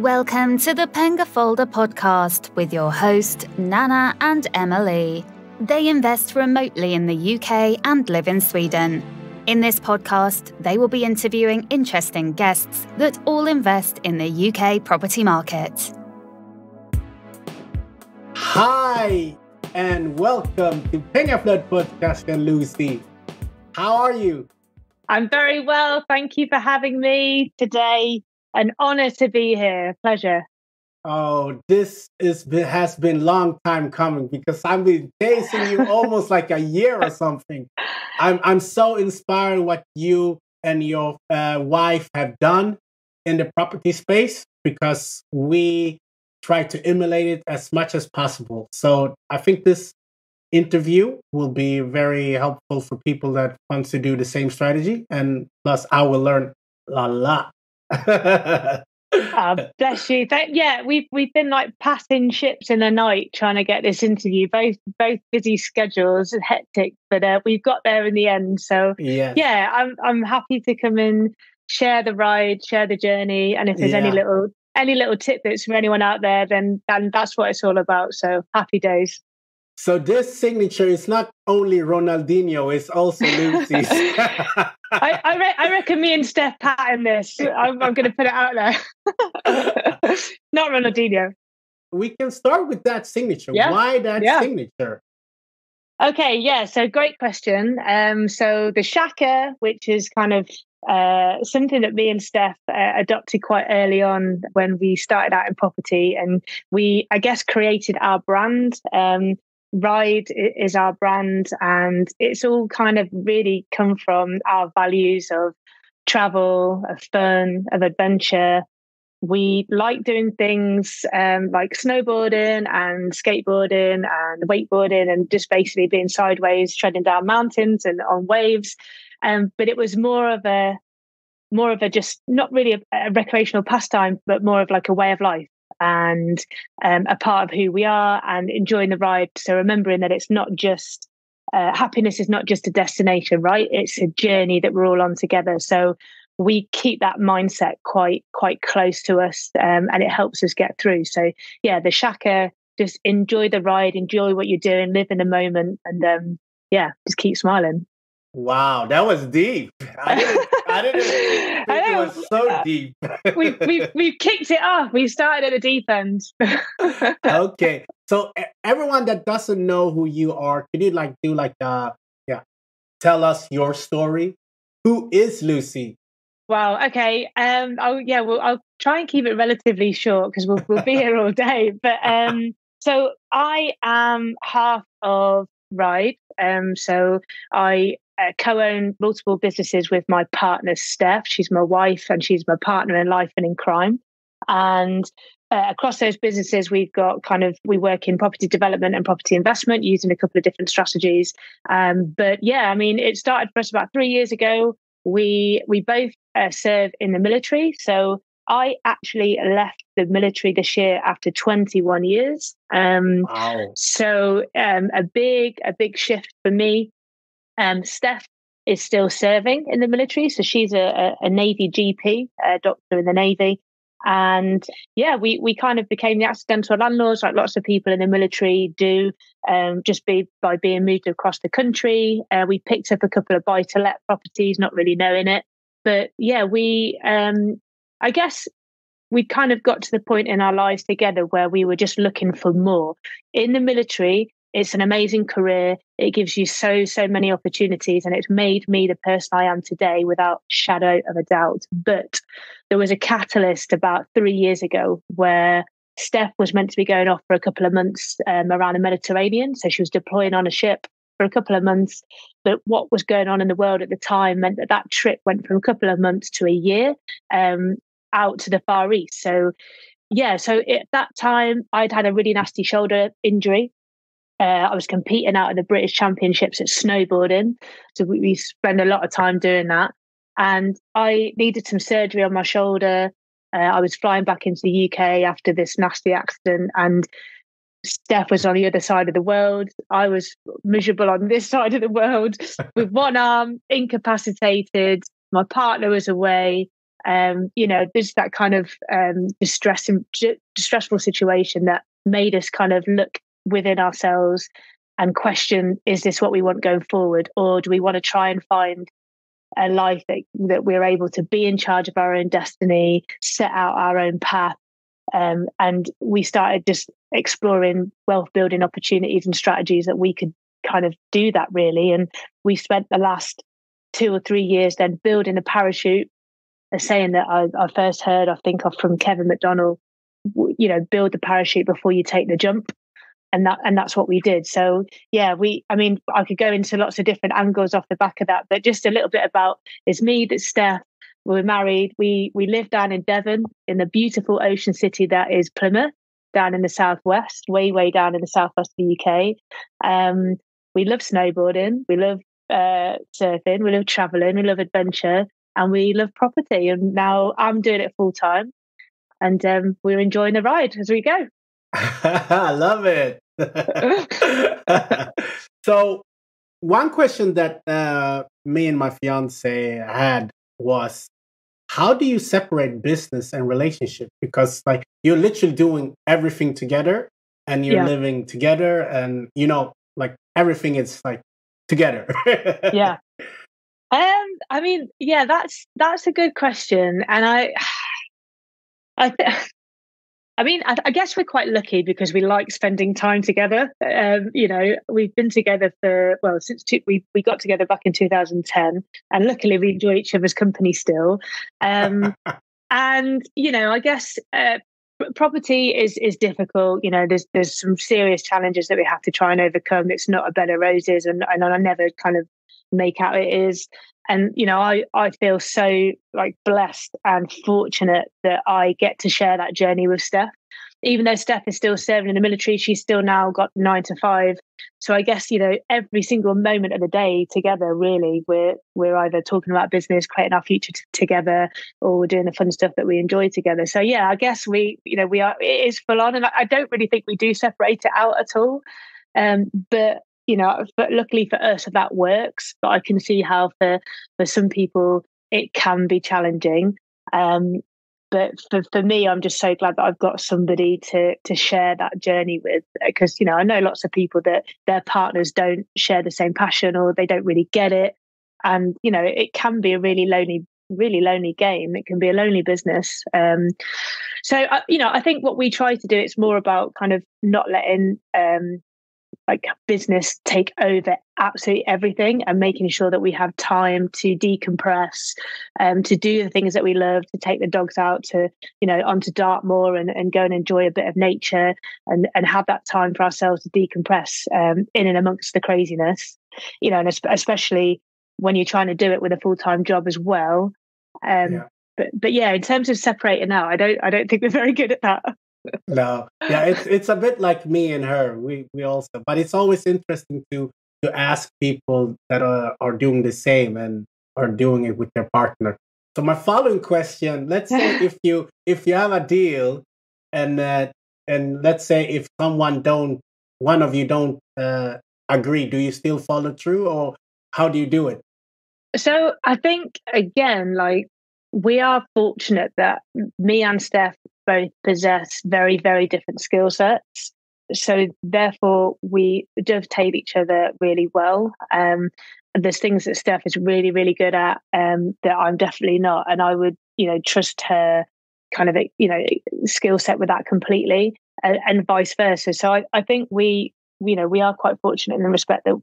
Welcome to the Pengafolder podcast with your host, Nana and Emelie. They invest remotely in the UK and live in Sweden. In this podcast, they will be interviewing interesting guests that all invest in the UK property market. Hi, and welcome to Pengafolder podcast and Lucy. How are you? I'm very well. Thank you for having me today. An honor to be here. Pleasure. Oh, has been a long time coming because I've been chasing you almost like a year or something. I'm so inspired what you and your wife have done in the property space because we try to emulate it as much as possible. So I think this interview will be very helpful for people that want to do the same strategy, and plus I will learn a lot. Bless you. We've been like passing ships in the night trying to get this interview. Both busy schedules, hectic, but we've got there in the end. So yeah, I'm happy to come in, share the ride, share the journey, and if there's any little tidbits from anyone out there, then that's what it's all about. So happy days. So this signature is not only Ronaldinho, it's also Lucy's. I reckon me and Steph pattern this. I'm going to put it out there. Not Ronaldinho. We can start with that signature. Yeah. Why that signature? Okay, yeah. So great question. So the Shaka, which is kind of something that me and Steph adopted quite early on when we started out in property, and we, I guess, created our brand. Ride is our brand, and it's all kind of really come from our values of travel, of fun, of adventure. We like doing things like snowboarding and skateboarding and wakeboarding and just basically being sideways, treading down mountains and on waves. But it was more of a just not really a recreational pastime, but more of like a way of life. And a part of who we are and enjoying the ride. So remembering that it's not just, happiness is not just a destination, right? It's a journey that we're all on together. So we keep that mindset quite close to us, and it helps us get through. So yeah, the Shaka, just enjoy the ride, enjoy what you're doing, live in the moment, and just keep smiling. Wow, that was deep. I didn't think it was so deep. We've kicked it off. We started at the deep end. Okay, so everyone that doesn't know who you are, can you tell us your story? Who is Lucy? Wow. Okay. I'll try and keep it relatively short because we'll be here all day. But so I am half of Ride. So I co-own multiple businesses with my partner, Steph. She's my wife and she's my partner in life and in crime. And across those businesses, we work in property development and property investment using a couple of different strategies. It started for us about 3 years ago. We both serve in the military. So I actually left the military this year after 21 years. Wow. So a big shift for me. Steph is still serving in the military. So she's a Navy GP, a doctor in the Navy. And we kind of became the accidental landlords like lots of people in the military do, by being moved across the country. We picked up a couple of buy-to-let properties, not really knowing it. But I guess we kind of got to the point in our lives together where we were just looking for more. In the military, it's an amazing career. It gives you so many opportunities, and it's made me the person I am today without a shadow of a doubt. But there was a catalyst about 3 years ago where Steph was meant to be going off for a couple of months around the Mediterranean. So she was deploying on a ship for a couple of months. But what was going on in the world at the time meant that trip went from a couple of months to a year out to the Far East. So at that time, I'd had a really nasty shoulder injury. I was competing out at the British Championships at snowboarding. So we spend a lot of time doing that. And I needed some surgery on my shoulder. I was flying back into the UK after this nasty accident, and Steph was on the other side of the world. I was miserable on this side of the world with one arm, incapacitated. My partner was away. There's that kind of distressful situation that made us kind of look within ourselves and question, is this what we want going forward? Or do we want to try and find a life that we're able to be in charge of our own destiny, set out our own path? And we started just exploring wealth building opportunities and strategies that we could kind of do that, really. And we spent the last 2 or 3 years then building a parachute, a saying that I first heard, I think, from Kevin McDonald, build the parachute before you take the jump. And that's what we did. So yeah, I could go into lots of different angles off the back of that, but just a little bit about, it's me, that's Steph. We're married. We live down in Devon, in the beautiful ocean city that is Plymouth, down in the southwest, way down in the southwest of the UK. We love snowboarding. We love surfing. We love traveling. We love adventure, and we love property. And now I'm doing it full time, and we're enjoying the ride as we go. I love it. So one question that me and my fiance had was, how do you separate business and relationship? Because like you're literally doing everything together and you're living together, and like everything is like together. Yeah. That's a good question. And I guess we're quite lucky because we like spending time together. We've been together since we got together back in 2010, and luckily we enjoy each other's company still. And I guess property is difficult. There's some serious challenges that we have to try and overcome. It's not a bed of roses, and I never kind of make out it is. And, I feel so like blessed and fortunate that I get to share that journey with Steph. Even though Steph is still serving in the military, she's still now got 9 to 5. So I guess, every single moment of the day together, really, we're either talking about business, creating our future together, or we're doing the fun stuff that we enjoy together. So yeah, I guess we are, it is full on. And I don't really think we do separate it out at all. But luckily for us, that works. But I can see how for some people it can be challenging. But for me, I'm just so glad that I've got somebody to share that journey with, because I know lots of people that their partners don't share the same passion, or they don't really get it, and it can be a really lonely game. It can be a lonely business. So I think what we try to do, it's more about kind of not letting like business take over absolutely everything, and making sure that we have time to decompress, to do the things that we love, to take the dogs out to, onto Dartmoor and go and enjoy a bit of nature, and have that time for ourselves to decompress in and amongst the craziness, and especially when you're trying to do it with a full-time job as well. But yeah, in terms of separating out, I don't think we're very good at that. No, yeah, it's a bit like me and her. We also, but it's always interesting to ask people that are doing the same and are doing it with their partner. So my following question: let's say if you have a deal, and let's say if one of you don't agree, do you still follow through, or how do you do it? So I think, again, like, we are fortunate that me and Steph both possess very, very different skill sets. So therefore, we dovetail each other really well. There's things that Steph is really, really good at that I'm definitely not. And I would, trust her kind of, skill set with that completely, and vice versa. So I think we are quite fortunate in the respect that,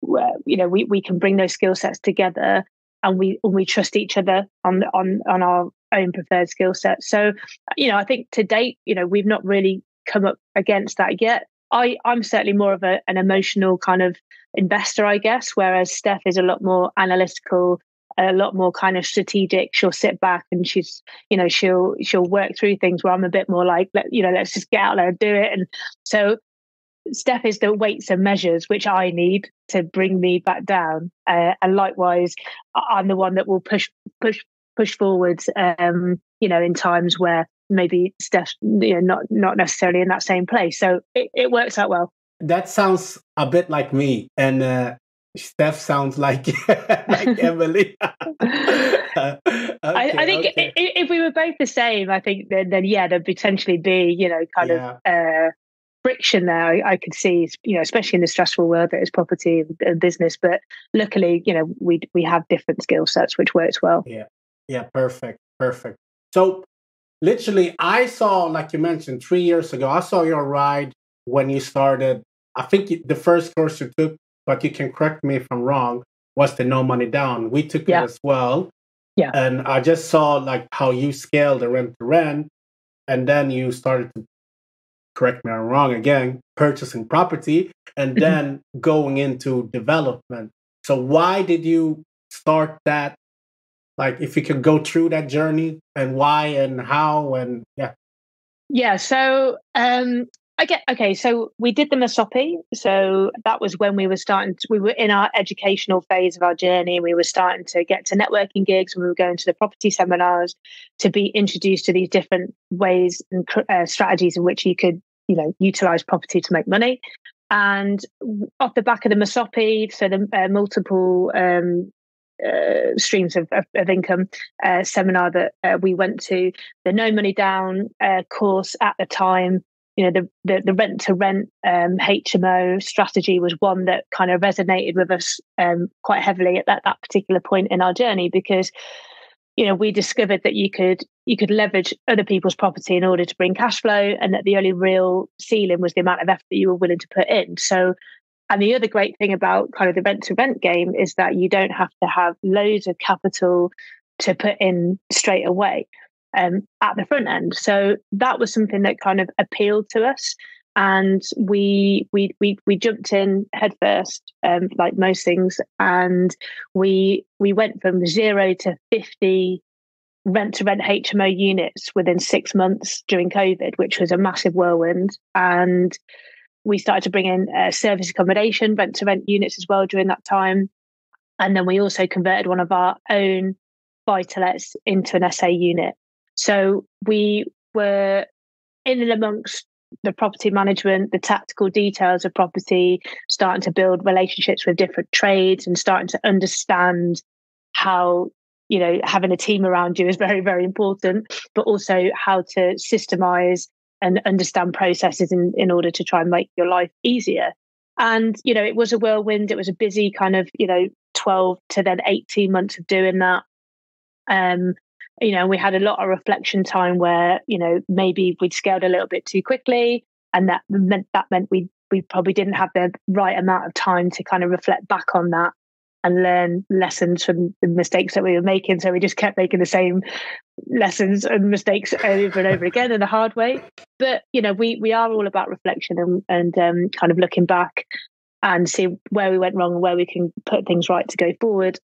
we can bring those skill sets together, and we trust each other on our own preferred skill set. So, I think to date, we've not really come up against that yet. I'm certainly more of an emotional kind of investor, I guess, whereas Steph is a lot more analytical, a lot more kind of strategic. She'll sit back and she'll work through things, where I'm a bit more like, let's just get out there and do it. And so Steph is the weights and measures which I need to bring me back down, and likewise, I'm the one that will push forwards. In times where maybe Steph's not necessarily in that same place. So it works out well. That sounds a bit like me, and Steph sounds like like Emelie. I think if we were both the same, I think then yeah, there'd potentially be, you know, kind of friction there. I could see, you know, especially in the stressful world that is property and business. But luckily, you know, we have different skill sets, which works well. Yeah, perfect. So literally, I saw, like you mentioned, 3 years ago, I saw your ride when you started. I think the first course you took, but you can correct me if I'm wrong, was the No Money Down. We took it as well. Yeah. And I just saw like how you scaled the rent to rent, and then you started to, correct me if I'm wrong again, purchasing property and then going into development. So why did you start that? Like, if you could go through that journey and why and how and Yeah. So so we did the Masopi. So that was when we were in our educational phase of our journey. We were starting to get to networking gigs, and we were going to the property seminars to be introduced to these different ways and strategies in which you could, you know, utilize property to make money. And off the back of the Masopi, so the multiple streams of income seminar that we went to, the No Money Down course at the time, you know, the rent to rent HMO strategy was one that kind of resonated with us quite heavily at that particular point in our journey, because, you know, we discovered that you could leverage other people's property in order to bring cash flow, and that the only real ceiling was the amount of effort that you were willing to put in. So, and the other great thing about kind of the rent to rent game is that you don't have to have loads of capital to put in straight away at the front end. So that was something that kind of appealed to us, and we jumped in head first, like most things, and we went from 0 to 50 rent to rent HMO units within 6 months during COVID, which was a massive whirlwind. And we started to bring in service accommodation, rent to rent units as well during that time. And then we also converted one of our own buy-to-lets into an SA unit. So we were in and amongst the property management, the tactical details of property, starting to build relationships with different trades and starting to understand how, you know, having a team around you is very, very important, but also how to systemize and understand processes in order to try and make your life easier. And, you know, it was a whirlwind. It was a busy kind of, you know, 12 to then 18 months of doing that. You know, we had a lot of reflection time where, you know, maybe we'd scaled a little bit too quickly, and that meant we probably didn't have the right amount of time to kind of reflect back on that and learn lessons from the mistakes that we were making. So we just kept making the same lessons and mistakes over and over again in the hard way. But, you know, we are all about reflection and kind of looking back and see where we went wrong and where we can put things right to go forward.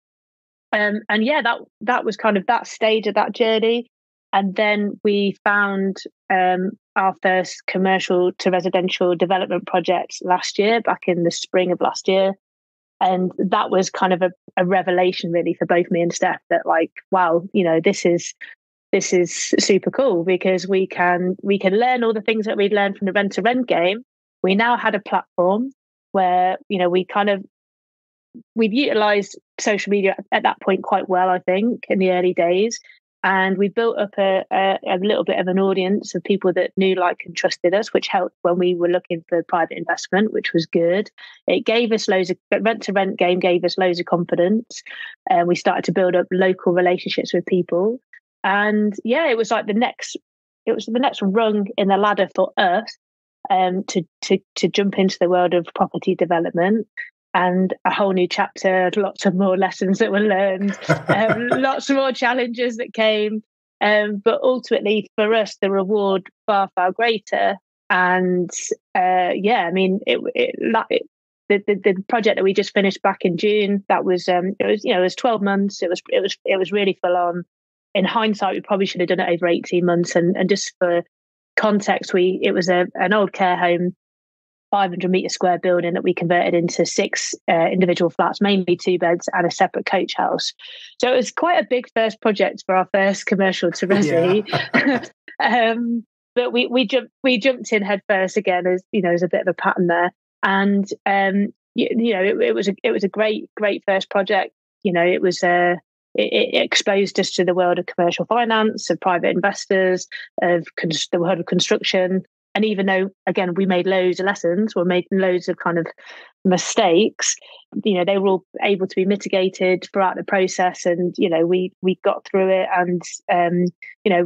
And yeah, that was kind of that stage of that journey. And then we found our first commercial to residential development project last year, back in the spring of last year. And that was kind of a revelation really for both me and Steph, that like, wow, you know, this is super cool, because we can learn all the things that we'd learned from the rent to rent game. We now had a platform where, you know, we'd utilized social media at that point quite well, I think, in the early days. And we built up a little bit of an audience of people that knew, liked, and trusted us, which helped when we were looking for private investment, which was good. It gave us rent to rent game gave us loads of confidence. And we started to build up local relationships with people. And yeah, it was like the next rung in the ladder for us to jump into the world of property development. And a whole new chapter, lots of more lessons that were learned, lots more challenges that came. But ultimately, for us, the reward far, far greater. And yeah, I mean, the project that we just finished back in June, that was it was 12 months. It was really full on. In hindsight, we probably should have done it over 18 months. And just for context, it was an old care home, 500 metre square building that we converted into 6 individual flats, mainly 2 beds and a separate coach house. So it was quite a big first project for our first commercial to resi. Yeah. But we jumped in head first again, as you know, as a bit of a pattern there. And it was a great first project. It was it exposed us to the world of commercial finance, of private investors, of the world of construction. And even though, again, we made loads of lessons, we're making loads of kind of mistakes, they were all able to be mitigated throughout the process. And, we got through it, and,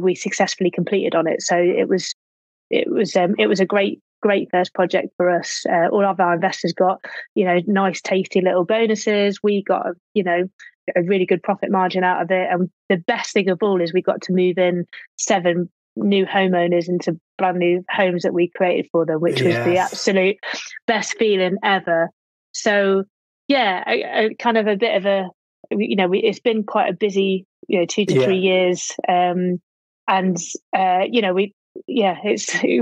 we successfully completed on it. So it was a great first project for us. All of our investors got, nice, tasty little bonuses. We got, a really good profit margin out of it. And the best thing of all is we got to move in 7 new homeowners into brand new homes that we created for them, which was the absolute best feeling ever. So yeah, a kind of a bit of a, it's been quite a busy, 2 to 3 years. We're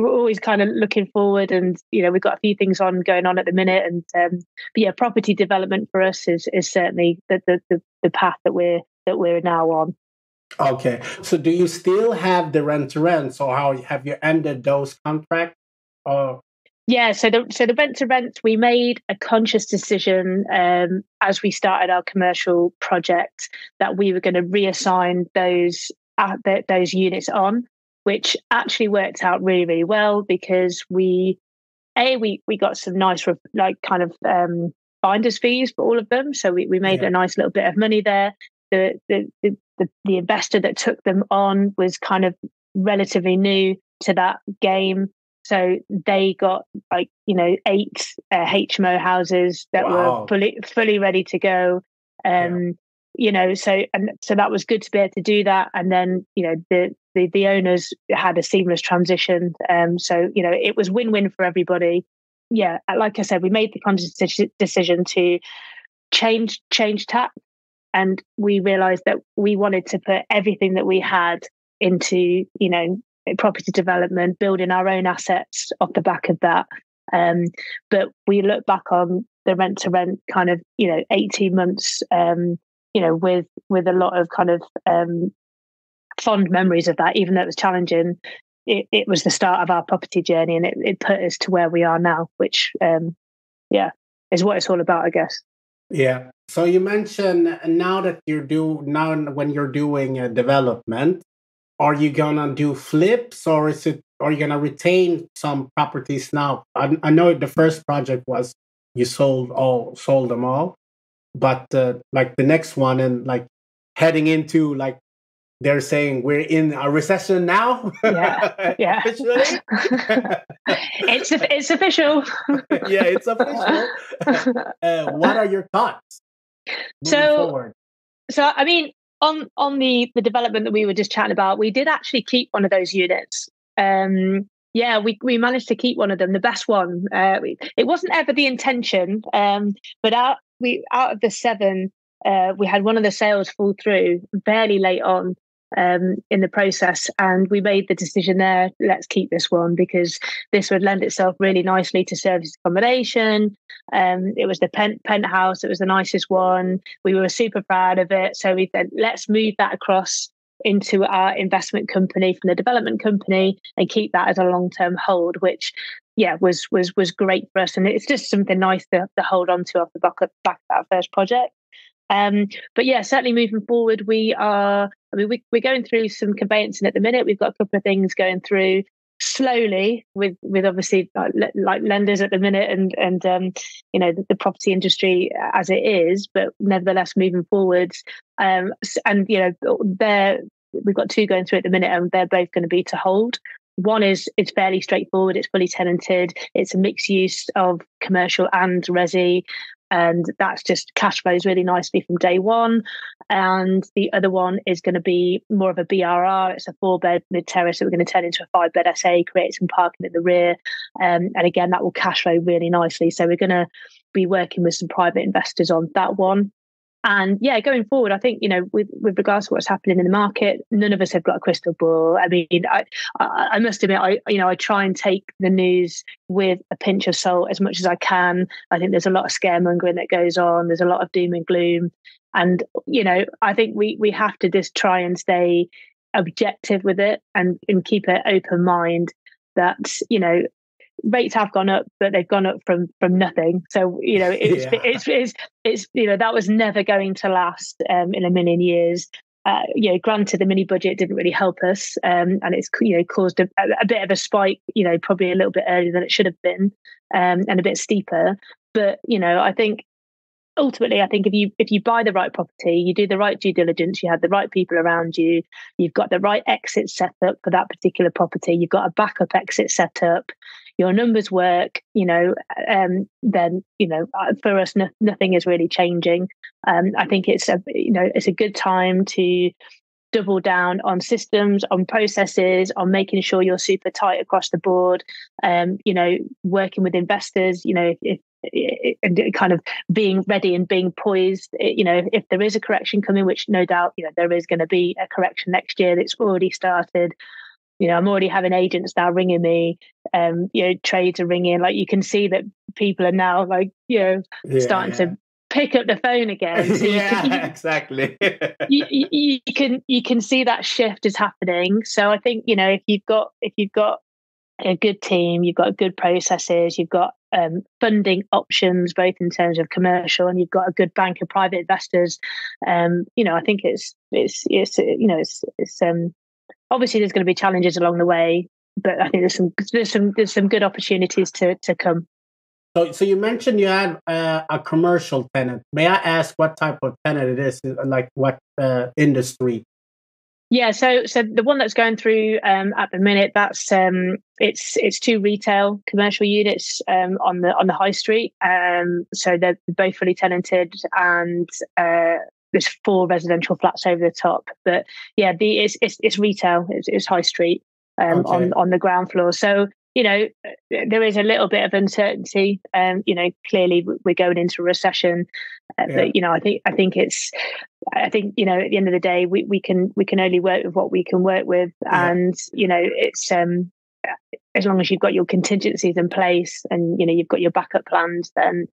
always kind of looking forward, and we've got a few things going on at the minute, and but property development for us is certainly the path that we're now on. Okay, so do you still have the rent-to-rent? So how have you ended those contracts? Yeah, so the rent-to-rent, we made a conscious decision as we started our commercial project that we were going to reassign those units on, which actually worked out really, really well, because we got some nice finder's fees for all of them. So we made a nice little bit of money there. The investor that took them on was kind of relatively new to that game. So they got 8 HMO houses that were fully ready to go. So that was good to be able to do that. And then, the owners had a seamless transition. So, it was win-win for everybody. Yeah. Like I said, we made the conscious decision to change tack. And we realized that we wanted to put everything that we had into, property development, building our own assets off the back of that. But we look back on the rent-to-rent kind of, 18 months, with a lot of kind of fond memories of that. Even though it was challenging, it was the start of our property journey, and it put us to where we are now, which, is what it's all about, I guess. Yeah. So you mentioned now when you're doing a development, are you gonna do flips, or are you gonna retain some properties now? I know the first project was you sold them all, but like the next one, and like heading into, like, they're saying we're in a recession now. Yeah. Officially. It's official. Yeah, it's official. What are your thoughts moving forward? So I mean, on the development that we were just chatting about, we did actually keep one of those units. We managed to keep one of them, the best one. It wasn't ever the intention, but out of the 7, we had one of the sales fall through fairly late on in the process, and we made the decision there, let's keep this one, because this would lend itself really nicely to service accommodation. It was the penthouse, it was the nicest one, we were super proud of it. So we said, let's move that across into our investment company from the development company and keep that as a long-term hold, which was great for us. And it's just something nice to hold on to off the back of that first project. But yeah, certainly moving forward, we're going through some conveyancing at the minute. We've got a couple of things going through slowly with obviously like lenders at the minute, and the property industry as it is, but nevertheless moving forwards. We've got 2 going through at the minute, and they're both going to be to hold. One is, it's fairly straightforward. It's fully tenanted. It's a mixed use of commercial and resi. And that's just cash flows really nicely from day one. And the other one is going to be more of a BRR. It's a 4-bed mid-terrace that we're going to turn into a 5-bed SA, create some parking at the rear. And again, that will cash flow really nicely. So we're going to be working with some private investors on that one. And yeah, going forward, I think, with regards to what's happening in the market, none of us have got a crystal ball. I mean, I must admit, I try and take the news with a pinch of salt as much as I can. I think there's a lot of scaremongering that goes on. There's a lot of doom and gloom. And, I think we have to just try and stay objective with it and keep an open mind that, rates have gone up, but they've gone up from nothing. So it's that was never going to last in a million years. Granted, the mini budget didn't really help us, and it's caused a bit of a spike. Probably a little bit earlier than it should have been, and a bit steeper. But I think ultimately, if you buy the right property, you do the right due diligence, you have the right people around you, you've got the right exit set up for that particular property, you've got a backup exit set up, your numbers work, then for us, nothing is really changing. I think it's a good time to double down on systems, on processes, on making sure you're super tight across the board. Working with investors, and kind of being ready and being poised. If there is a correction coming, which no doubt there is going to be a correction next year, that's already started. I'm already having agents now ringing me. Trades are ringing. Like, you can see that people are now starting to pick up the phone again. So exactly. you can see that shift is happening. So I think if you've got a good team, you've got good processes, you've got funding options both in terms of commercial, and you've got a good bank of private investors. I think it's obviously there's going to be challenges along the way, but I think there's some good opportunities to come. So you mentioned you had a commercial tenant. May I ask what type of tenant it is? Like what industry? Yeah, so the one that's going through at the minute, that's it's 2 retail commercial units on the high street. So they're both fully tenanted, and there's 4 residential flats over the top. But yeah, it's retail. It's high street on the ground floor. So there is a little bit of uncertainty. Clearly we're going into a recession, but at the end of the day, we can only work with what we can work with, and it's as long as you've got your contingencies in place and you've got your backup plans, then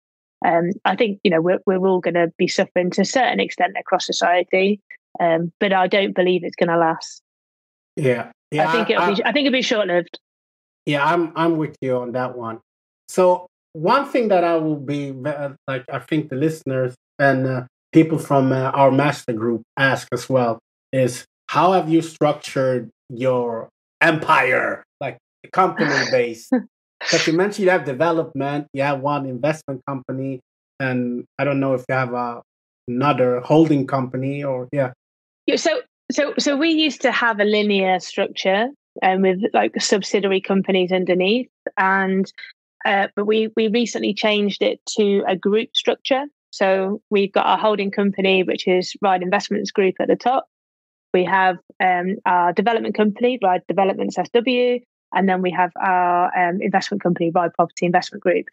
I think we're all going to be suffering to a certain extent across society, but I don't believe it's going to last. Yeah, I think it'll be short lived. Yeah, I'm with you on that one. So one thing that I will be I think the listeners and people from our master group ask as well is, how have you structured your empire, like company base? Because you mentioned you have development, you have one investment company, and I don't know if you have another holding company or So we used to have a linear structure with like subsidiary companies underneath, and but we recently changed it to a group structure. So we've got our holding company, which is Ride Investments Group at the top. We have our development company, Ride Developments SW, and then we have our investment company, Ride Property Investment Group.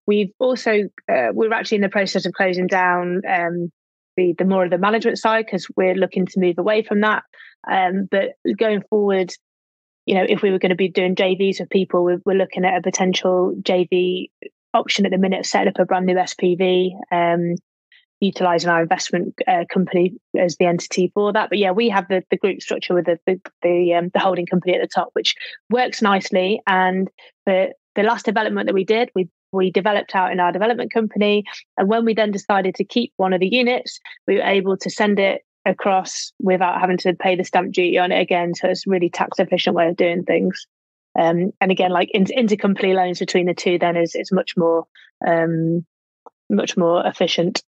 We've also we're actually in the process of closing down the more of the management side, because we're looking to move away from that. But going forward, if we were going to be doing JVs with people, we're looking at a potential JV option at the minute, set up a brand new SPV, utilising our investment company as the entity for that. But yeah, we have the group structure with the holding company at the top, which works nicely. And the last development that we did, we developed out in our development company, and when we then decided to keep one of the units, we were able to send it across without having to pay the stamp duty on it again. So it's a really tax efficient way of doing things. And again, like intercompany loans between the two, then is much more efficient.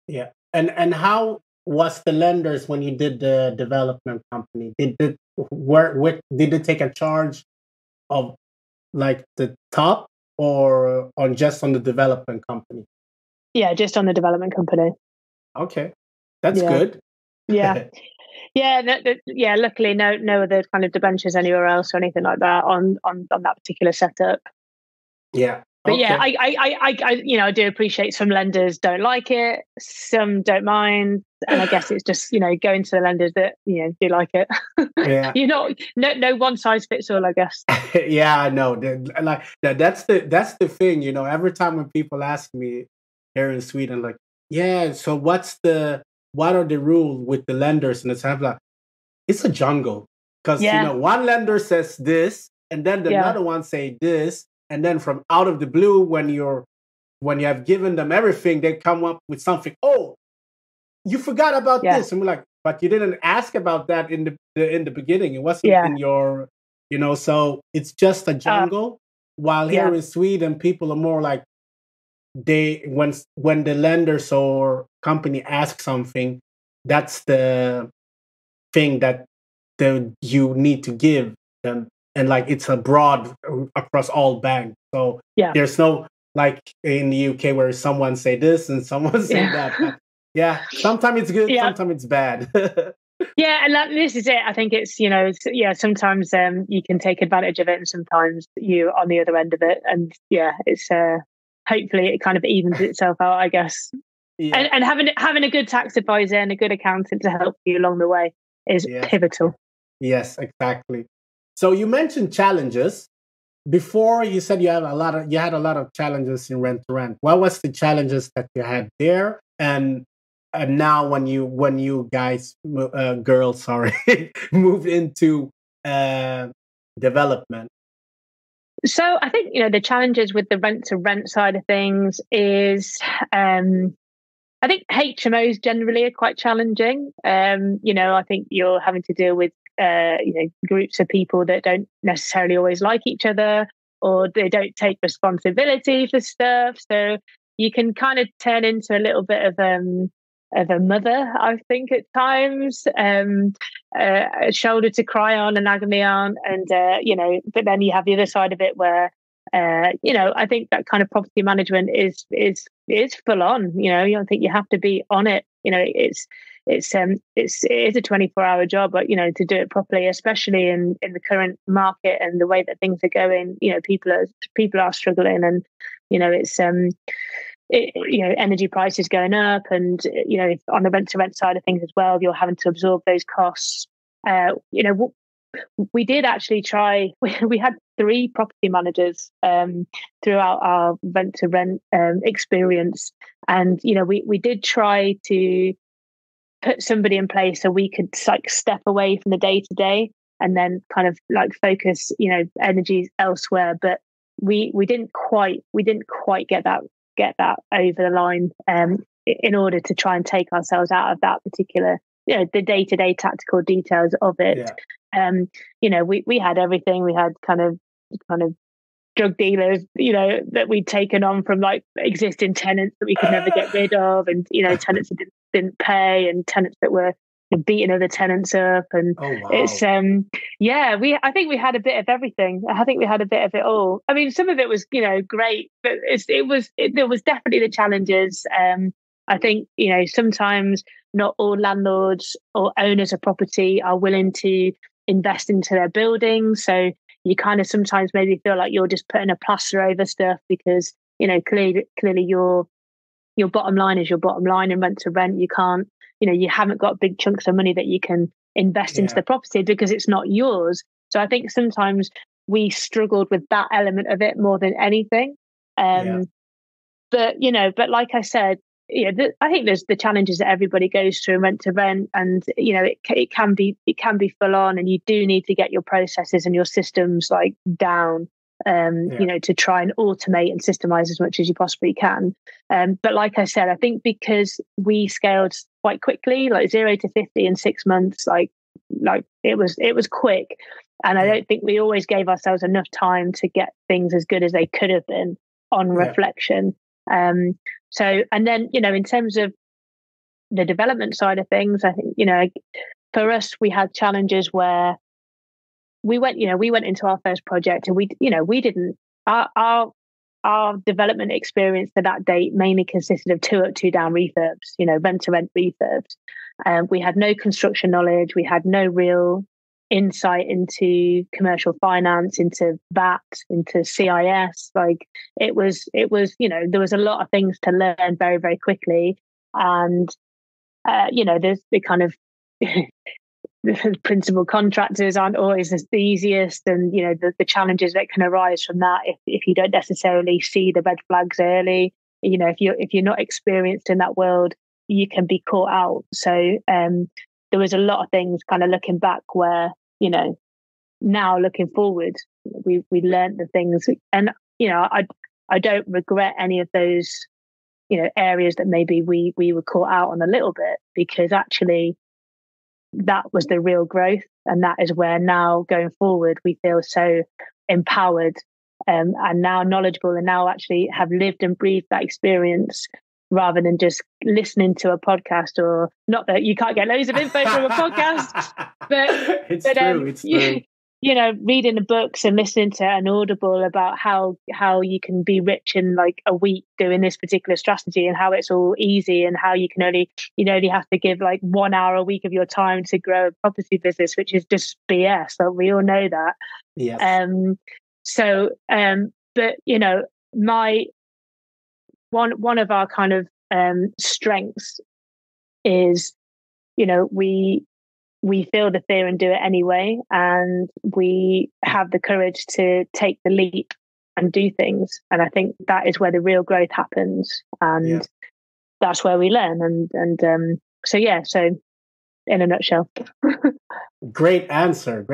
Yeah, and how was the lenders when you did the development company? Did they take a charge of like the top or on the development company? Yeah, just on the development company. Okay, that's good. Yeah. Yeah. Luckily, no other kind of debentures anywhere else or anything like that on that particular setup. Yeah. But yeah, I do appreciate some lenders don't like it, some don't mind, and I guess it's just going to the lenders that do like it. Yeah. No one size fits all, I guess. Yeah, I know. Like that's the thing. Every time when people ask me here in Sweden, like, yeah, so what are the rules with the lenders? And it's a jungle, because one lender says this, and then another one say this, and then from out of the blue, when you have given them everything, they come up with something. Oh, you forgot about this, and we're like, but you didn't ask about that in the beginning. It wasn't in your, So it's just a jungle. While here in Sweden, people are more like when the lenders or company ask something, that's the thing that you need to give them, and like it's a broad across all banks. So there's no like in the UK where someone say this and someone say that. But sometimes it's good, sometimes it's bad. And this is it. I think it's sometimes you can take advantage of it, and sometimes you're on the other end of it, and it's hopefully it kind of evens itself out, I guess. And having a good tax advisor and a good accountant to help you along the way is pivotal. Yes, exactly. So you mentioned challenges. Before you said you had a lot of challenges in rent to rent. What was the challenges that you had there? And now when you guys girls moved into development. So I think the challenges with the rent to rent side of things is I think HMOs generally are quite challenging. I think you're having to deal with groups of people that don't necessarily always like each other, or they don't take responsibility for stuff. So you can kind of turn into a little bit of a mother, I think, at times, a shoulder to cry on, an agony on, and but then you have the other side of it where I think that kind of property management is full on. I think you have to be on it. It is a 24-hour job, but to do it properly, especially in the current market and the way that things are going, people are struggling, and it's energy prices going up, and on the rent to rent side of things as well, you're having to absorb those costs. We did actually try. We had 3 property managers throughout our rent to rent experience, and we did try to put somebody in place so we could like step away from the day to day and then kind of like focus energies elsewhere. But we didn't quite get that over the line in order to try and take ourselves out of that particular the day-to-day tactical details of it. We had everything. We had kind of drug dealers that we'd taken on from like existing tenants that we could never get rid of, and tenants that didn't pay, and tenants that were beating other tenants up, and it's I think we had a bit of everything. I think we had a bit of it all. I mean, some of it was great, but there was definitely the challenges. I think sometimes not all landlords or owners of property are willing to invest into their buildings, so you kind of sometimes maybe feel like you're just putting a plaster over stuff because clearly your bottom line is your bottom line, and rent to rent you can't you haven't got big chunks of money that you can invest into the property because it's not yours. So I think sometimes we struggled with that element of it more than anything. But like I said, I think there's the challenges that everybody goes through in rent to rent, and it can be full on, and you do need to get your processes and your systems like down, to try and automate and systemize as much as you possibly can. But like I said, I think because we scaled quite quickly, like 0 to 50 in 6 months, like it was quick, and I don't think we always gave ourselves enough time to get things as good as they could have been on reflection. So, and then, in terms of the development side of things, I think, for us, we had challenges where we went into our first project, and we didn't, our development experience to that date mainly consisted of 2 up, 2 down refurbs, rent to rent refurbs. We had no construction knowledge. We had no real insight into commercial finance, into VAT, into CIS. Like it was, there was a lot of things to learn very, very quickly. And, there's the kind of the principal contractors aren't always the easiest. And, the challenges that can arise from that if you don't necessarily see the red flags early, if you're not experienced in that world, you can be caught out. So, there was a lot of things kind of looking back where, now looking forward, we learned the things. And I don't regret any of those, areas that maybe we were caught out on a little bit, because actually that was the real growth. And that is where now going forward, we feel so empowered, and now knowledgeable, and now actually have lived and breathed that experience, rather than just listening to a podcast. Or not that you can't get loads of info from a podcast, but it's true. Reading the books and listening to an audible about how you can be rich in like a week doing this particular strategy, and how it's all easy, and how you only have to give like 1 hour a week of your time to grow a property business, which is just BS. Like, we all know that. Yes. But my one of our kind of strengths is, we feel the fear and do it anyway, and we have the courage to take the leap and do things. And I think that is where the real growth happens, and that's where we learn. So in a nutshell. Great answer.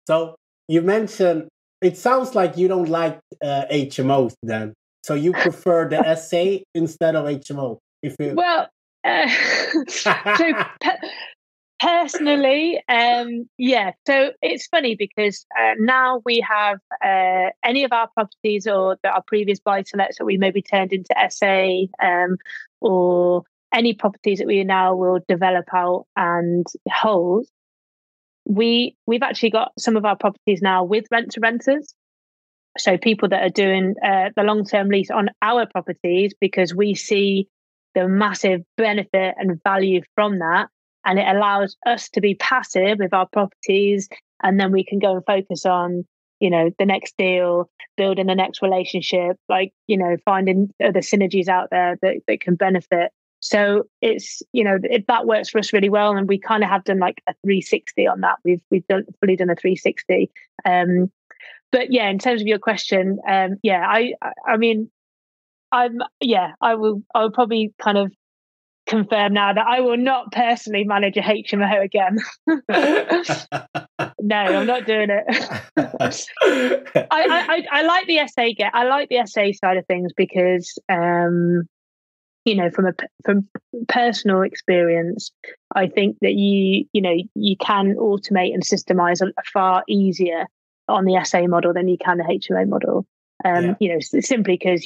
So you mentioned, it sounds like you don't like HMOs then. So you prefer the SA instead of HMO? Personally, so it's funny because now we have any of our properties, or our previous buy-to-lets that we maybe turned into SA, or any properties that we now will develop out and hold. We've actually got some of our properties now with rent-to-renters. So people that are doing the long-term lease on our properties, because we see the massive benefit and value from that. And it allows us to be passive with our properties, and then we can go and focus on, the next deal, building the next relationship, finding other synergies out there that can benefit. So it's, that works for us really well. And we kind of have done like a 360 on that. We've fully done a 360. But yeah, in terms of your question, I will probably kind of confirm now that I will not personally manage a HMO again. No, I'm not doing it. I like the SA I like the SA side of things, because from personal experience, I think that you can automate and systemize far easier on the SA model than you can the HMO model. Simply because,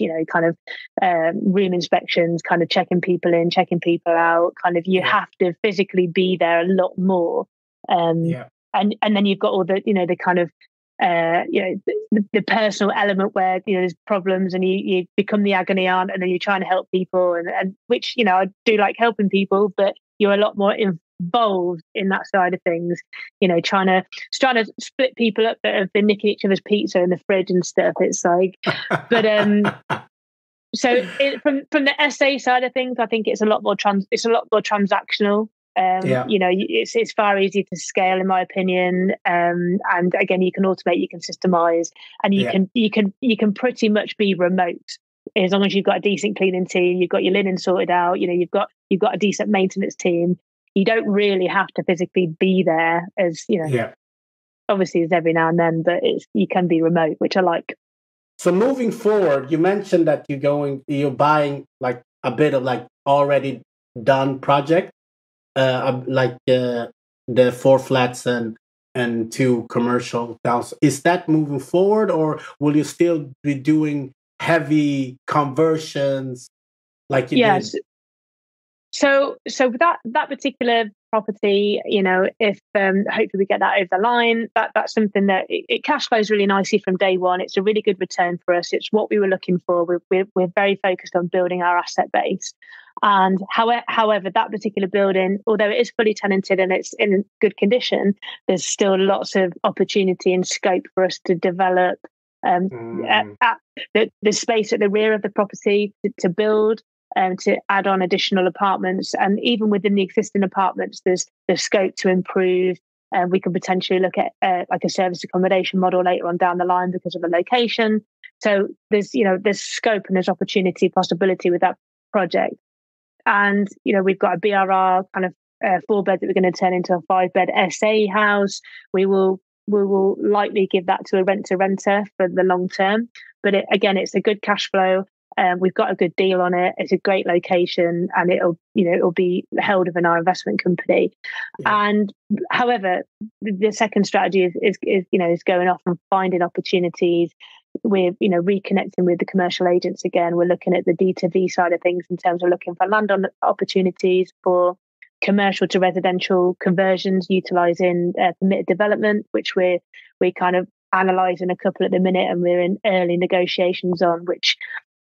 room inspections, kind of checking people in, checking people out, you have to physically be there a lot more. And then you've got all the, the kind of, the personal element where, there's problems and you become the agony aunt, and then you're trying to help people, and which, I do like helping people, but you're a lot more involved in that side of things, trying to split people up that have been nicking each other's pizza in the fridge and stuff. It's like, but so from the SA side of things, I think it's a lot more transactional. It's far easier to scale, in my opinion. And again, you can automate, you can systemize, and you can pretty much be remote. As long as you've got a decent cleaning team, you've got your linen sorted out, you've got a decent maintenance team. You don't really have to physically be there, as obviously as every now and then, but you can be remote, which I like. So moving forward, you mentioned that you're buying like a bit of like already done project, like the 4 flats and 2 commercial towns. Is that moving forward, or will you still be doing heavy conversions like you did? So that particular property, if hopefully we get that over the line, that's something that it cash flows really nicely from day one. It's a really good return for us. It's what we were looking for. We're very focused on building our asset base. And however, that particular building, although it is fully tenanted and it's in good condition, there's still lots of opportunity and scope for us to develop the space at the rear of the property to build. To add on additional apartments, and even within the existing apartments, there's scope to improve. We could potentially look at like a service accommodation model later on down the line because of the location. So there's scope and there's opportunity, possibility with that project. And we've got a BRR kind of 4-bed that we're going to turn into a 5-bed SA house. We will we will likely give that to a renter for the long term. But it's a good cash flow. We've got a good deal on it. It's a great location, and it'll be held within our investment company. Yeah. And however, the second strategy is going off and finding opportunities. We're reconnecting with the commercial agents again. We're looking at the D2V side of things in terms of looking for land on opportunities for commercial to residential conversions, utilising permitted development, which we're kind of analysing a couple at the minute, and we're in early negotiations on which.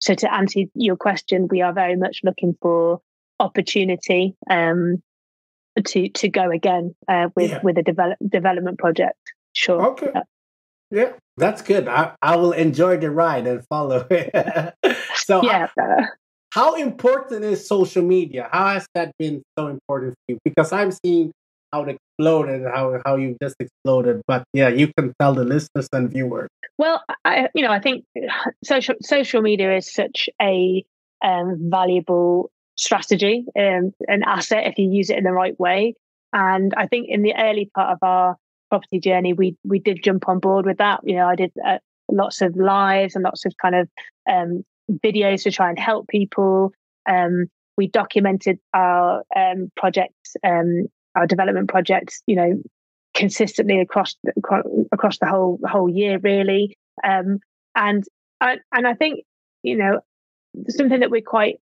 So to answer your question, we are very much looking for opportunity to go again with a development project. Sure. Okay. Yeah, that's good. I will enjoy the ride and follow it. So yeah. How important is social media? How has that been so important for you? Because I'm seeing how it exploded, how you just exploded. But yeah, you can tell the listeners and viewers. Well, I think social media is such a valuable strategy, an asset if you use it in the right way. And I think in the early part of our property journey, we did jump on board with that. I did lots of lives and lots of kind of videos to try and help people. We documented our projects, our development projects, consistently across the whole year, really. And I think something that we're quite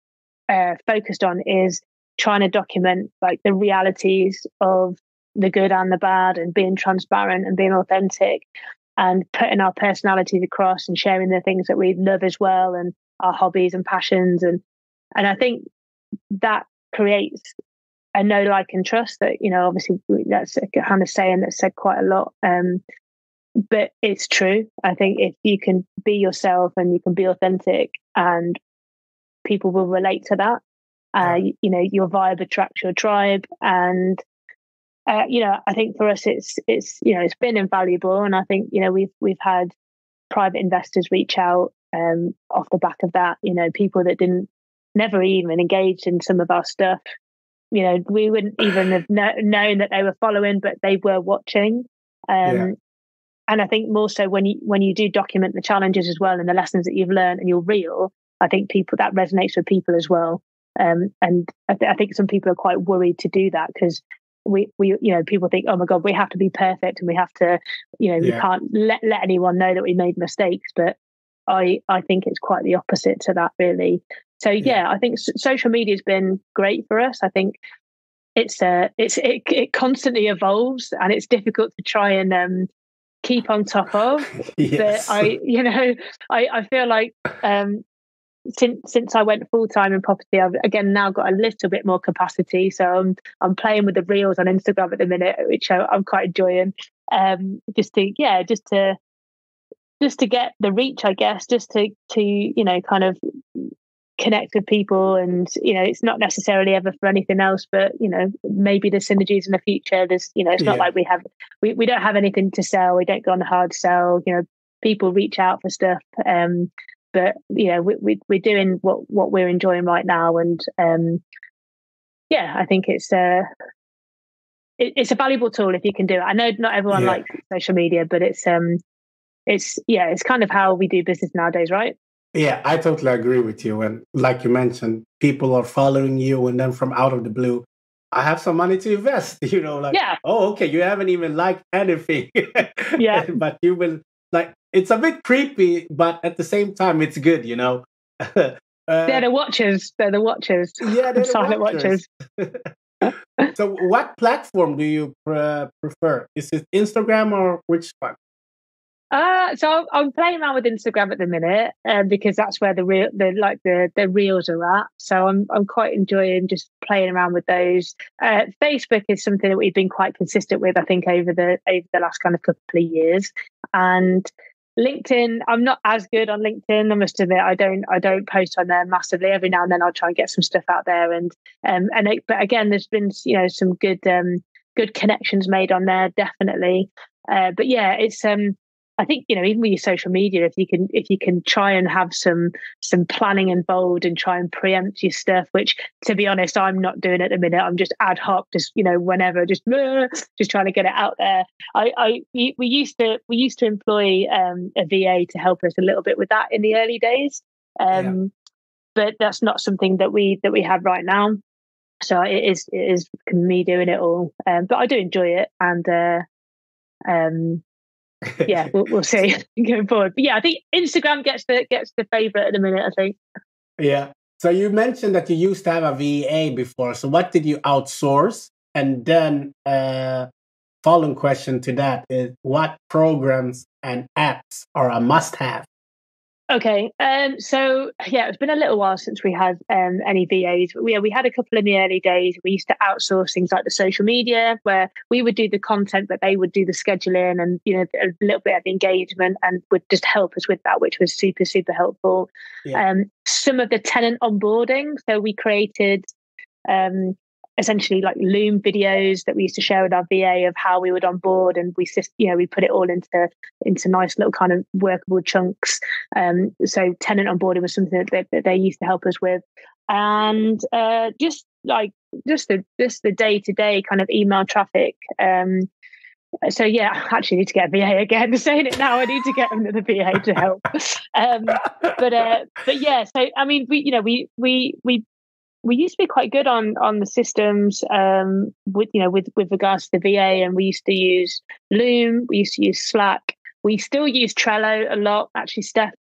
focused on is trying to document like the realities of the good and the bad, and being transparent and being authentic, and putting our personalities across and sharing the things that we love as well, and our hobbies and passions, and I think that creates a know, like, and trust that, obviously that's a kind of saying that's said quite a lot. But it's true. I think if you can be yourself and you can be authentic, and people will relate to that, your vibe attracts your tribe. And, I think for us, it's been invaluable. And I think, we've had private investors reach out off the back of that, people that never even engaged in some of our stuff. We wouldn't even have known that they were following, but they were watching. And I think more so when you do document the challenges as well, and the lessons that you've learned, and you're real, I think that resonates with people as well. And I think some people are quite worried to do that, because we people think, oh my God, we have to be perfect, and we have to, we can't let anyone know that we made mistakes. But I think it's quite the opposite to that, really. So I think social media has been great for us. I think it constantly evolves, and it's difficult to try and keep on top of. Yes. But I feel like since I went full time in property, I've again now got a little bit more capacity. So I'm playing with the reels on Instagram at the minute, which I'm quite enjoying. Just to get the reach, I guess, just to kind of connect with people. And it's not necessarily ever for anything else, but maybe the synergies in the future. There's it's not like we don't have anything to sell. We don't go on a hard sell. People reach out for stuff, but we're doing what we're enjoying right now. And I think it's a valuable tool if you can do it. I know not everyone likes social media, but it's kind of how we do business nowadays, right? Yeah, I totally agree with you. And like you mentioned, people are following you, and then from out of the blue, I have some money to invest, oh, okay, you haven't even liked anything. But you will, it's a bit creepy, but at the same time, it's good, They're the watchers. Yeah, they're the silent watchers. So what platform do you prefer? Is it Instagram or which one? So I'm playing around with Instagram at the minute, because that's where the reels are at. So I'm quite enjoying just playing around with those. Facebook is something that we've been quite consistent with, I think, over the last kind of couple of years. And LinkedIn, I'm not as good on LinkedIn. I must admit, I don't post on there massively. Every now and then I'll try and get some stuff out there, but again, there's been some good connections made on there, definitely. But yeah, it's I think, even with your social media, if you can try and have some planning involved and try and preempt your stuff, which, to be honest, I'm not doing at the minute. I'm just ad hoc, just whenever, just trying to get it out there. We used to employ a VA to help us a little bit with that in the early days, but that's not something that we have right now. So it is me doing it all, but I do enjoy it, and yeah, we'll see going forward. But yeah, I think Instagram gets the favorite at the minute, I think. Yeah. So you mentioned that you used to have a VA before. So what did you outsource? And then following question to that is, what programs and apps are a must-have? Okay, so yeah, it's been a little while since we had any VAs. But we had a couple in the early days. We used to outsource things like the social media, where we would do the content, but they would do the scheduling and a little bit of engagement, and would just help us with that, which was super, super helpful. Yeah. Some of the tenant onboarding, so we created essentially like Loom videos that we used to share with our VA of how we would onboard, and we put it all into nice little kind of workable chunks. So tenant onboarding was something that they used to help us with, and just the day-to-day kind of email traffic. So yeah, I actually need to get a VA again. I'm saying it now, I need to get another VA to help. But yeah, so I mean, we used to be quite good on the systems with regards to the VA, and we used to use Loom, we used to use Slack, we still use Trello a lot. Actually, Steph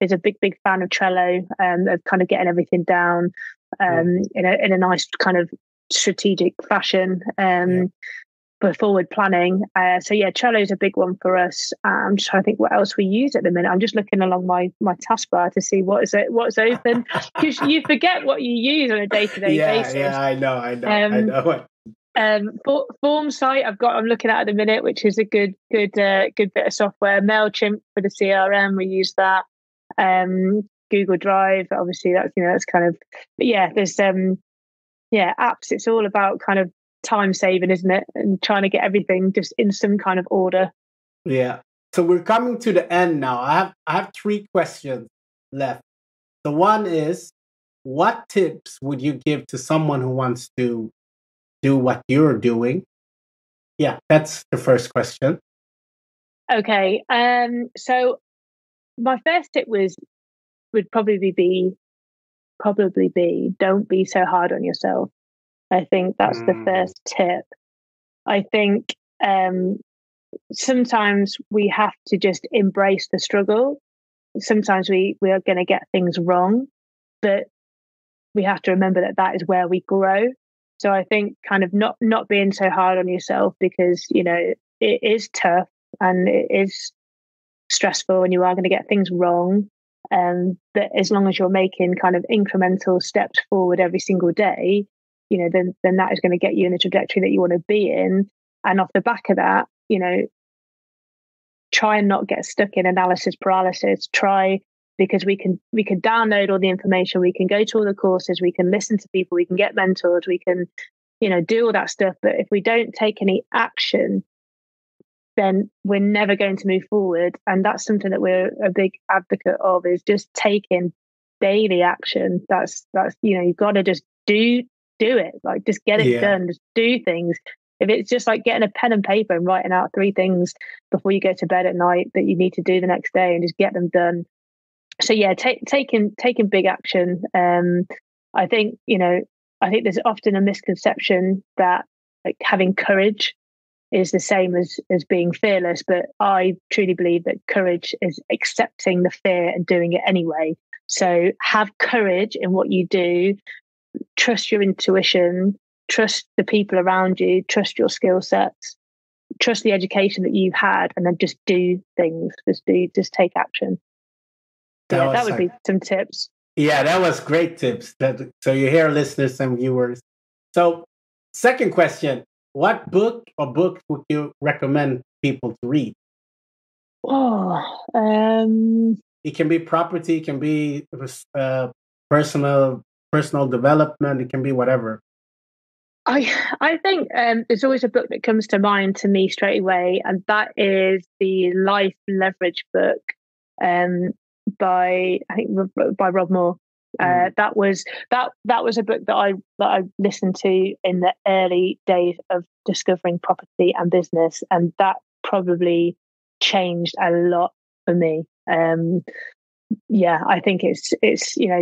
is a big fan of Trello, of kind of getting everything down in a nice kind of strategic fashion. For forward planning. So yeah, Trello is a big one for us. I'm just trying to think what else we use at the minute. I'm just looking along my taskbar to see what's open, because you forget what you use on a day-to-day basis. Yeah, I know. Form site I'm looking at the minute, which is a good bit of software. MailChimp for the CRM, we use that. Google Drive, obviously that's kind of, but yeah, there's apps. It's all about kind of time saving, isn't it? And trying to get everything just in some kind of order. Yeah. So we're coming to the end now. I have 3 questions left. So one is, what tips would you give to someone who wants to do what you're doing? Yeah, that's the first question. Okay. So my first tip would probably be don't be so hard on yourself. I think that's the first tip. I think sometimes we have to just embrace the struggle. Sometimes we are going to get things wrong, but we have to remember that is where we grow. So I think kind of not being so hard on yourself, because it is tough and it is stressful, and you are going to get things wrong. But as long as you're making kind of incremental steps forward every single day, then that is going to get you in the trajectory that you want to be in. And off the back of that, try and not get stuck in analysis paralysis. Because we can download all the information, we can go to all the courses, we can listen to people, we can get mentors, we can, do all that stuff. But if we don't take any action, then we're never going to move forward. And that's something that we're a big advocate of, is just taking daily action. That's you've got to just do it, like just get it done, just do things. If it's just like getting a pen and paper and writing out 3 things before you go to bed at night that you need to do the next day, and just get them done. So yeah, taking big action. I think there's often a misconception that like having courage is the same as being fearless, but I truly believe that courage is accepting the fear and doing it anyway. So have courage in what you do. Trust your intuition, trust the people around you, trust your skill sets, trust the education that you've had, and then just do things. Just take action. That would be some tips. Yeah, that was great tips. So you hear, listeners and viewers. So second question, what book or books would you recommend people to read? It can be property, it can be personal development, it can be whatever. I think there's always a book that comes to mind to me straight away, and that is the Life Leverage book um, by Rob Moore. That was a book that I listened to in the early days of discovering property and business, and that probably changed a lot for me. I think it's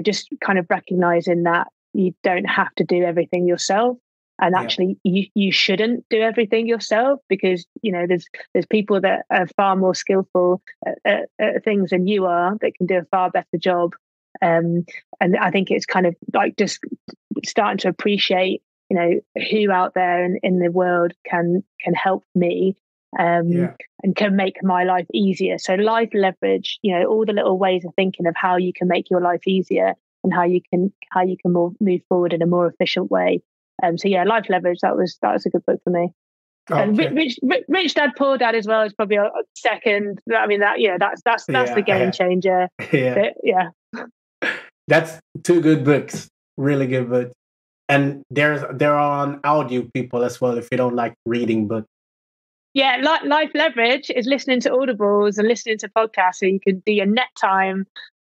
just kind of recognizing that you don't have to do everything yourself, and actually you shouldn't do everything yourself, because there's people that are far more skillful at things than you are, that can do a far better job. And I think it's kind of like just starting to appreciate who out there in the world can help me and can make my life easier. So Life Leverage, all the little ways of thinking of how you can make your life easier and how you can move forward in a more efficient way. Life Leverage, that was a good book for me. Okay. And Rich Dad Poor Dad as well is probably a second. I mean that's the game changer. That's two good books, really good books. And they're on audio, people, as well, if you don't like reading books. Yeah, Life Leverage is listening to audibles and listening to podcasts, so you can do your net time.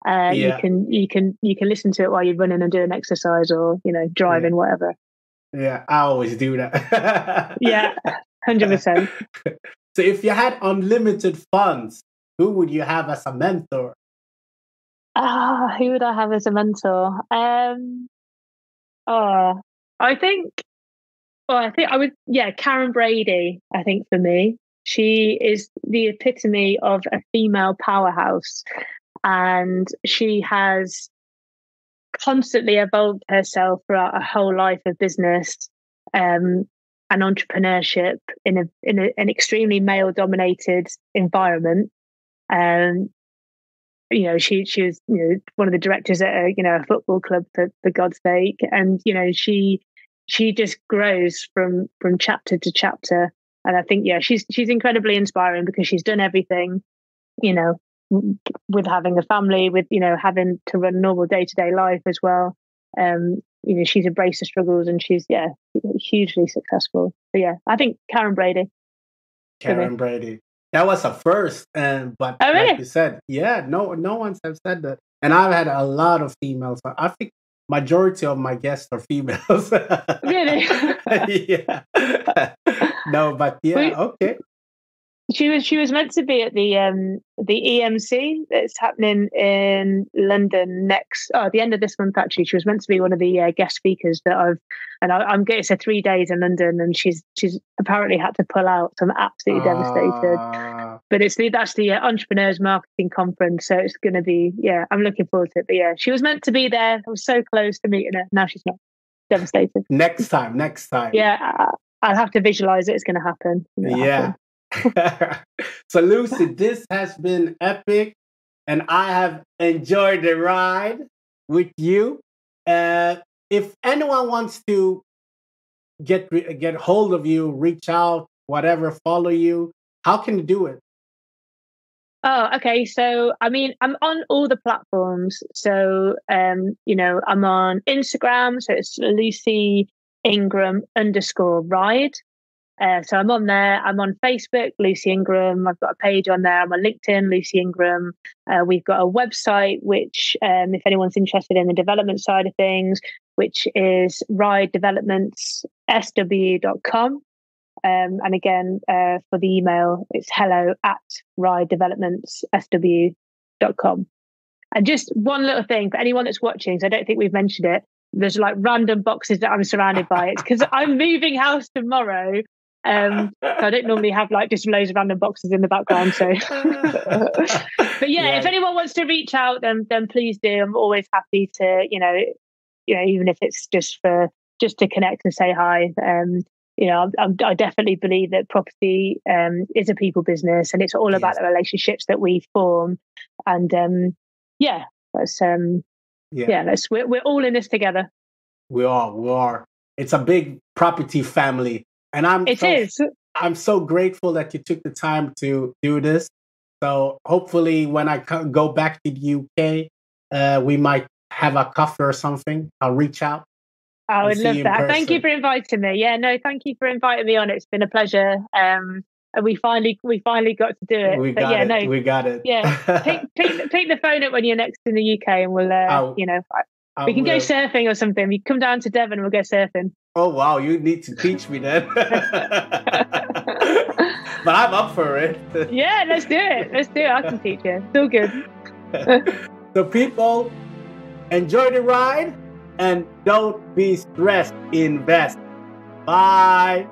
You can listen to it while you're running and doing exercise, or driving, whatever. Yeah, I always do that. Yeah, 100%. So if you had unlimited funds, who would you have as a mentor? Who would I have as a mentor? I think I would, Karen Brady, I think, for me. She is the epitome of a female powerhouse, and she has constantly evolved herself throughout a whole life of business and entrepreneurship in an extremely male-dominated environment. She was one of the directors at a football club, for God's sake, and she just grows from chapter to chapter. And I think she's incredibly inspiring, because she's done everything, with having a family, with having to run normal day-to-day life as well. She's embraced the struggles, and she's hugely successful. So I think Karen Brady. Karen Brady. That was a first, but really? Like you said, no one has said that. And I've had a lot of females. I think majority of my guests are females. Really? Yeah. No, but okay. She was meant to be at the EMC that's happening in London the end of this month, actually. She was meant to be one of the guest speakers I'm getting her 3 days in London, and she's apparently had to pull out, so I'm absolutely devastated. But that's the Entrepreneurs Marketing Conference, so it's going to be, I'm looking forward to it. But she was meant to be there. I was so close to meeting her. Now she's not. Devastated. Next time. Yeah, I'll have to visualize it. It's going to happen. Happen. So Lucy, this has been epic, and I have enjoyed the ride with you. If anyone wants to get hold of you, reach out, whatever, follow you, how can you do it? Oh, okay. So, I mean, I'm on all the platforms. So, I'm on Instagram. So it's Lucy Ingram_ride. So I'm on there. I'm on Facebook, Lucy Ingram. I've got a page on there. I'm on LinkedIn, Lucy Ingram. We've got a website, which, if anyone's interested in the development side of things, which is ridedevelopmentsSW.com. And again, for the email, it's hello@ridedevelopmentsSW.com. And just one little thing for anyone that's watching, so I don't think we've mentioned it. There's like random boxes that I'm surrounded by. It's because I'm moving house tomorrow. So I don't normally have like just loads of random boxes in the background. So, but if anyone wants to reach out, then please do. I'm always happy to, even if it's just to connect and say hi. I definitely believe that property is a people business, and it's all about the relationships that we form. And we're all in this together. We are. It's a big property family. And I'm so grateful that you took the time to do this. So hopefully when I go back to the UK, we might have a coffee or something. I'll reach out. I would see love you in that. person. Thank you for inviting me. Yeah, no, thank you for inviting me on. It's been a pleasure. And we finally got to do it. We got it. Yeah, pick the phone up when you're next in the UK, and we'll we can go surfing or something. You come down to Devon, and we'll go surfing. Oh wow, you need to teach me then. But I'm up for it. Yeah, let's do it. I can teach you. It's all good. So people, enjoy the ride and don't be stressed. Invest. Bye.